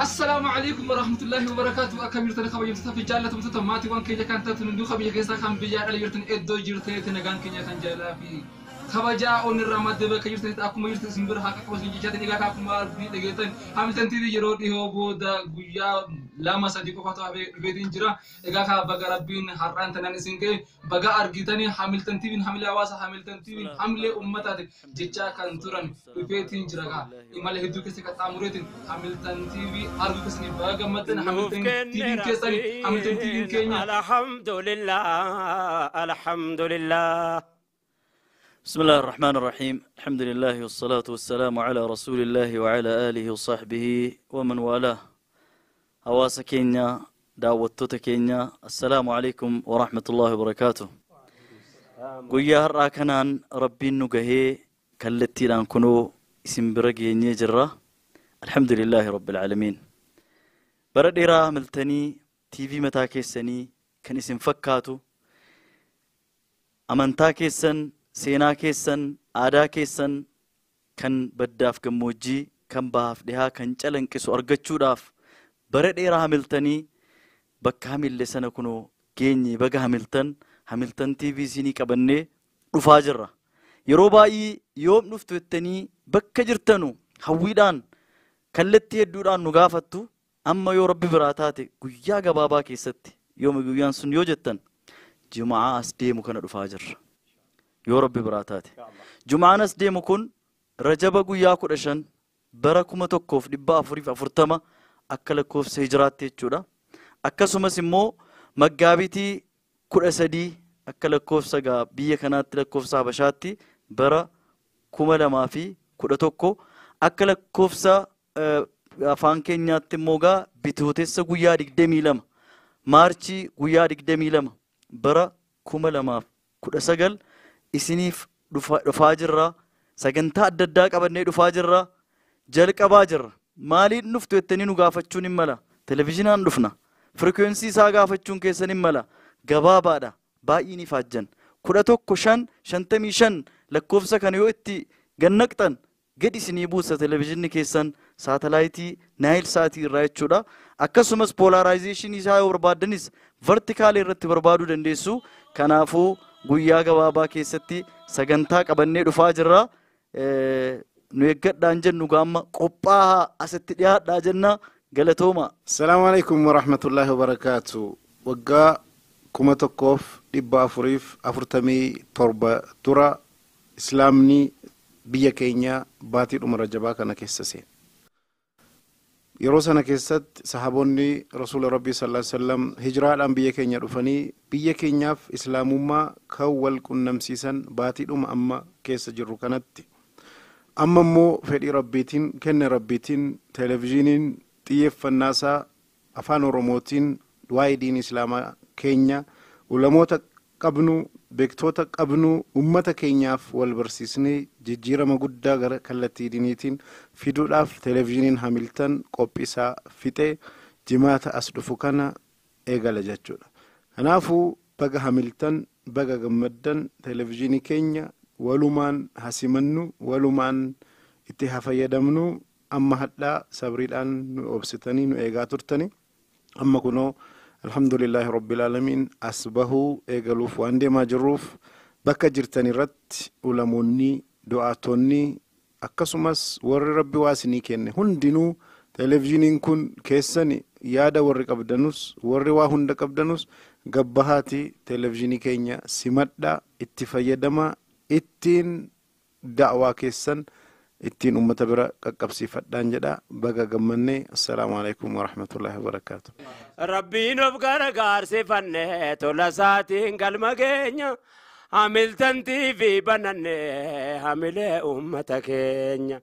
السلام عليكم ورحمة الله وبركاته. أكمل تنخبي يمتى في جالة متى ماتي وان كي كانت تندو خبي كيسا كان بيجار على يرتن إدو جرتة تنجان كي كان جالا في خباجا أون الرماد دبا كي يرتن أكو ما يرتن سنبر حق أكو سنجي جاتني كا أكو ما في تجتن هاملتن تيجي يرودي هو بودا غويا لما سديكو فاتو أبي بيدين جرا إجا كا بقى ربين حران تناني سنكي بقى أرجيتني هاملتن تيجي هاملة واسا هاملتن تيجي هاملة أمتا جيتشا كان تورن بيدين جرا إماله هدو كيسي كتامورتين هاملتن تيجي أرجو كسني بقى متن هاملتن تيجي كيسني هاملتن تيجي كينيا. الحمد لله الحمد لله. بسم الله الرحمن الرحيم. الحمد لله والصلاة والسلام على رسول الله وعلى آله وصحبه ومن والاه. هواس كينيا دعوتوت كينيا. السلام عليكم ورحمة الله وبركاته. قويا راكنان ربي نجهي كالتي لان كنو اسم برقي نيجرة. الحمد لله رب العالمين. برد إرا ملتني تي في متى كيسني كان اسم فكاتو أمانتا كيسن سينا كيسن آدا كيسن كان بداف كموجي كان باف دها كان چلن كسو أرغچو داف برد إرا ملتني بك همل لسنة كنو كيني بقى هملتن تي في سيني كبني رفاجر يروباي يوم نفتو التني بك جرتنو حويدان كالتي يدودان نغافتو أما يو ربي براتاتي قويا قبابا كيستي يوم قويان سن يوجتن جمعة أسديمو كان رفاجر يو ربي براتاتي جمعة أسديمو كن رجب قويا كرشن بركومة توقف دبا أفريف أفرتما أكل كوف سهجراتي تشودا أكسوما سمو مقابيتي كرسدي أكل كوف سجا بيه كانت لكوف سابشاتي برا كوملا ما في كرتوكو أكل كوف سا afaan keenyaatti immoo bitootessa guyyaa 22 maarchii guyyaa 22 bara 2019 isiniif dhufaa jirra sagantaa adda addaa qabannee dhufaa jirra jalqabaa jirra maaliin dhuftu jettanii nu gaafachuun hin mala televizyinaan dhufna frequency isaa gaafachuun keessan hin mala gabaabaadha baay'een ifaajjan 11:55 lakkoofsa kana yoo itti gannaqxan gadi isinii buusa televizyinni keessan satellite nail sati irraa akkasumas polarization isaa yoo barbaadanis vertical irratti barbaaduu dandeessu kanaafuu guyyaa gabaabaa keessatti sagantaa qabannee dhufaa jirra nu eeggadhaan jennu gaamma qophaaha asitti dhihaadhaa jenna galatooma. Assalamu alaikum wa rahmatullahi wa barakatuh. Waggaa 1447 dura islaamni biyya keenya baatii dhuma rajabaa kana keessa seene. yeroo sana keessatti sahaboonni rasuula rabbii sallallahu alaihi wasallam hijraadhaan biyya keenya dhufanii biyya keenyaaf islaamummaa kan wal qunnamsiisan baatiidhuma amma keessa jirru kanatti amma immoo fedhii rabbiitiin kenne rabbiitiin televizyiniin xiyyeeffannaasaa afaan oromootiin waa'ee diin islaamaa keenya ulamoota qabnu beektoota qabnu ummata keenyaaf wal barsiisnee jijjiirama guddaa gara kallattii diiniitiin fiduudhaaf televizyiniin Hamiltan qophiisaa fixee jimaata as dhufu kana eegala jechuudha. Kanaafuu baga Hamiltan baga gammaddan televizyinii keenya walumaan hasimannu walumaan itti hafayyadamnu amma hadhaa sabriidhaan nu obsitanii nu eegaa turtani amma kunoo alhamdulillah rabbil alamin asbahu egaluf wande majruf bakka jirtani rat ulamonni du'atonni akkasumas warri rabbi waasini kenne hundinu televizyiniin kun keessani yaada warri qabdanus warri waa hunda qabdanus gabbahati televizyinii keenya simadda itti fayyadama ittiin da'waa keessan ittiin ummata bira qaqqabsiifadhaan jedha baga gammanne. Assalaamu alaykum wa rahmatullahi wa barakatuh. Rabbiin of gargaarsifanne tola isaatiin galma keenya Hamiltan TV bananne hamilee ummata keenya.